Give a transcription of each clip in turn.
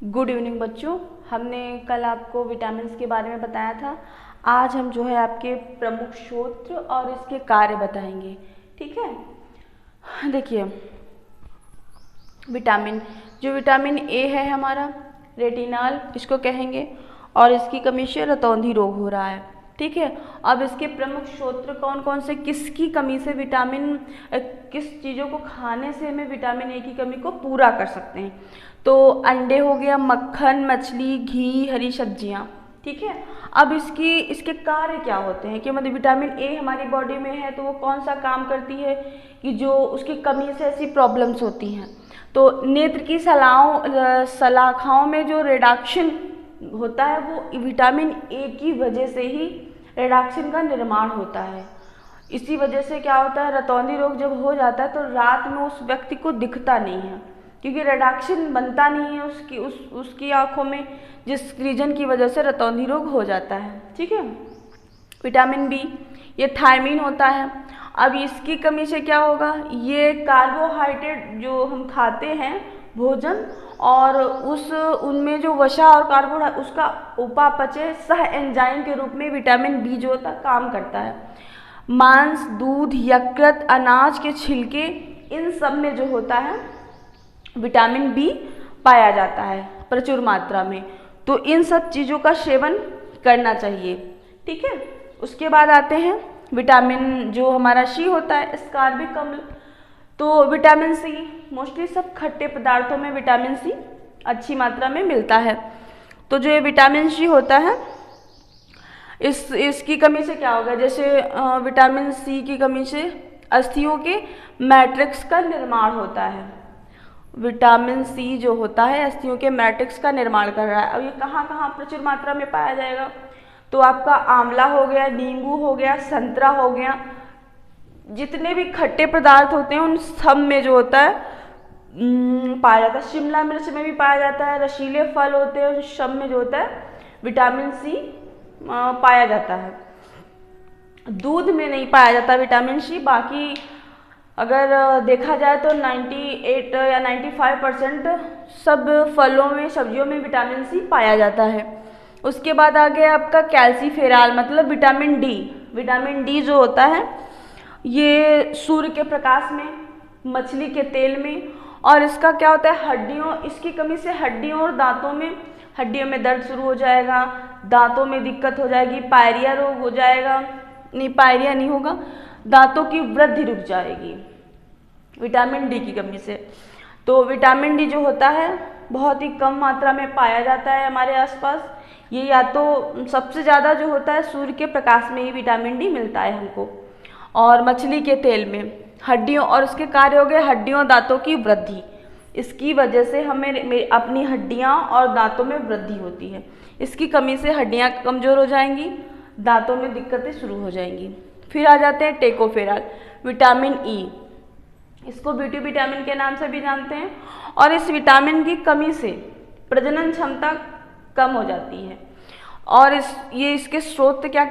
Good evening बच्चों। हमने कल आपको विटामिन्स के बारे में बताया था। आज हम जो है आपके प्रमुख स्रोत और इसके कार्य बताएंगे। ठीक है, देखिए विटामिन ए है हमारा रेटिनॉल इसको कहेंगे, और इसकी कमी से रतौंधी रोग हो रहा है। ठीक है, अब इसके प्रमुख स्रोत कौन कौन से, किसकी कमी से किस चीज़ों को खाने से हमें विटामिन ए की कमी को पूरा कर सकते हैं। तो अंडे हो गया, मक्खन, मछली, घी, हरी सब्जियां। ठीक है, अब इसके कार्य क्या होते हैं कि मतलब विटामिन ए हमारी बॉडी में है तो वो कौन सा काम करती है कि जो उसकी कमी से ऐसी प्रॉब्लम्स होती हैं। तो नेत्र की सलाखाओं में जो रिडक्शन होता है वो विटामिन ए की वजह से ही रिडक्शन का निर्माण होता है। इसी वजह से क्या होता है, रतौंधी रोग जब हो जाता है तो रात में उस व्यक्ति को दिखता नहीं है, क्योंकि रिडक्शन बनता नहीं है उसकी आँखों में, जिस रीजन की वजह से रतौंधी रोग हो जाता है। ठीक है, विटामिन बी ये थायमीन होता है। अब इसकी कमी से क्या होगा, ये कार्बोहाइड्रेट जो हम खाते हैं भोजन, और उनमें जो वसा और कार्बोहाइड्रेट उसका उपापचय सह एंजाइम के रूप में विटामिन बी जो होता है काम करता है। मांस, दूध, यकृत, अनाज के छिलके, इन सब में जो होता है विटामिन बी पाया जाता है प्रचुर मात्रा में। तो इन सब चीज़ों का सेवन करना चाहिए। ठीक है, उसके बाद आते हैं विटामिन जो हमारा सी होता है स्कारबिक अम्ल। तो विटामिन सी मोस्टली सब खट्टे पदार्थों में विटामिन सी अच्छी मात्रा में मिलता है। तो जो ये विटामिन सी होता है इसकी कमी से क्या होगा, जैसे विटामिन सी की कमी से अस्थियों के मैट्रिक्स का निर्माण होता है। विटामिन सी जो होता है अस्थियों के मैट्रिक्स का निर्माण कर रहा है। अब ये कहाँ कहाँ प्रचुर मात्रा में पाया जाएगा, तो आपका आंवला हो गया, नींबू हो गया, संतरा हो गया, जितने भी खट्टे पदार्थ होते हैं उन सब में जो होता है पाया जाता है। शिमला मिर्च में भी पाया जाता है, रसीले फल होते हैं उन सब में जो होता है विटामिन सी पाया जाता है। दूध में नहीं पाया जाता विटामिन सी। बाकी अगर देखा जाए तो 98 या 95% सब फलों में सब्जियों में विटामिन सी पाया जाता है। उसके बाद आ गया आपका कैल्सीफेरॉल मतलब विटामिन डी। विटामिन डी जो होता है ये सूर्य के प्रकाश में, मछली के तेल में, और इसका क्या होता है इसकी कमी से हड्डियों में दर्द शुरू हो जाएगा, दांतों में दिक्कत हो जाएगी, पायरिया रोग हो जाएगा, पायरिया नहीं होगा, दांतों की वृद्धि रुक जाएगी विटामिन डी की कमी से। तो विटामिन डी जो होता है बहुत ही कम मात्रा में पाया जाता है हमारे आसपास। ये या तो सबसे ज़्यादा जो होता है सूर्य के प्रकाश में ही विटामिन डी मिलता है हमको, और मछली के तेल में। हड्डियों और उसके कार्य हो गए हड्डियों दांतों की वृद्धि। इसकी वजह से हमें अपनी हड्डियां और दांतों में वृद्धि होती है। इसकी कमी से हड्डियां कमज़ोर हो जाएंगी, दांतों में दिक्कतें शुरू हो जाएंगी। फिर आ जाते हैं टेकोफेरॉल विटामिन ई, इसको ब्यूटी विटामिन के नाम से भी जानते हैं। और इस विटामिन की कमी से प्रजनन क्षमता कम हो जाती है। और इसके स्रोत क्या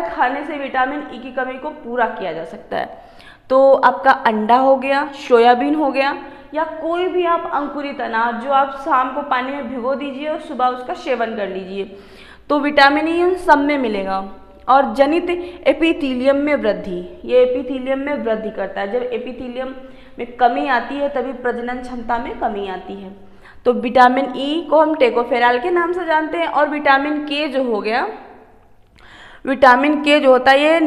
खाने से विटामिन ई की कमी को पूरा किया जा सकता है। तो आपका अंडा हो गया, सोयाबीन हो गया, या कोई भी आप अंकुरित अनाज जो आप शाम को पानी में भिगो दीजिए और सुबह उसका सेवन कर लीजिए, तो विटामिन ई उन सब में मिलेगा। और जनित एपिथीलियम में वृद्धि, ये एपिथीलियम में वृद्धि करता है। जब एपिथीलियम में कमी आती है तभी प्रजनन क्षमता में कमी आती है। तो विटामिन ई को हम टेकोफेरॉल के नाम से जानते हैं। और विटामिन के जो हो गया, विटामिन के जो होता है ये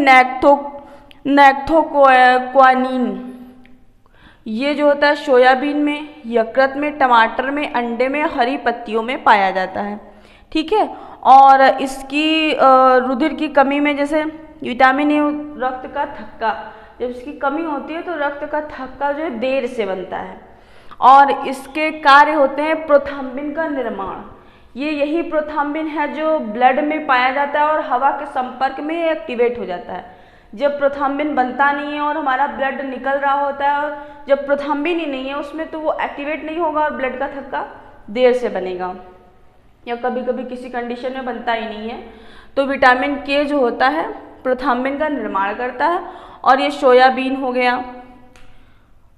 नैक्थोक्वानिन, ये जो होता है सोयाबीन में, यकृत में, टमाटर में, अंडे में, हरी पत्तियों में पाया जाता है। ठीक है, और इसकी रुधिर की कमी में, जैसे विटामिन ए रक्त का थक्का, जब इसकी कमी होती है तो रक्त का थक्का जो है देर से बनता है। और इसके कार्य होते हैं प्रोथ्राम्बिन का निर्माण। यही प्रोथ्राम्बिन है जो ब्लड में पाया जाता है और हवा के संपर्क में एक्टिवेट हो जाता है। जब प्रोथ्राम्बिन बनता नहीं है और हमारा ब्लड निकल रहा होता है, और जब प्रोथ्राम्बिन ही नहीं है उसमें, तो वो एक्टिवेट नहीं होगा और ब्लड का थक्का देर से बनेगा, या कभी कभी किसी कंडीशन में बनता ही नहीं है। तो विटामिन के जो होता है प्रोथ्राम्बिन का निर्माण करता है। और ये सोयाबीन हो गया,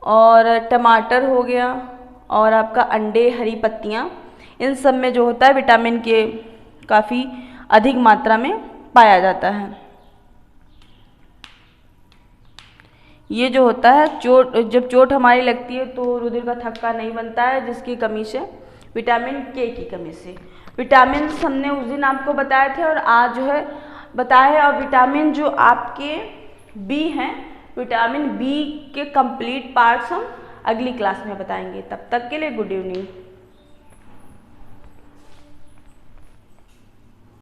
और टमाटर हो गया, और आपका अंडे, हरी पत्तियाँ, इन सब में जो होता है विटामिन के काफ़ी अधिक मात्रा में पाया जाता है। ये जो होता है चोट, जब चोट हमारी लगती है तो रुधिर का थक्का नहीं बनता है, जिसकी कमी से, विटामिन के की कमी से। विटामिन हमने उस दिन आपको बताए थे और आज जो है बताया है। और विटामिन जो आपके बी हैं, विटामिन बी के कंप्लीट पार्ट्स हम अगली क्लास में बताएंगे। तब तक के लिए गुड इवनिंग।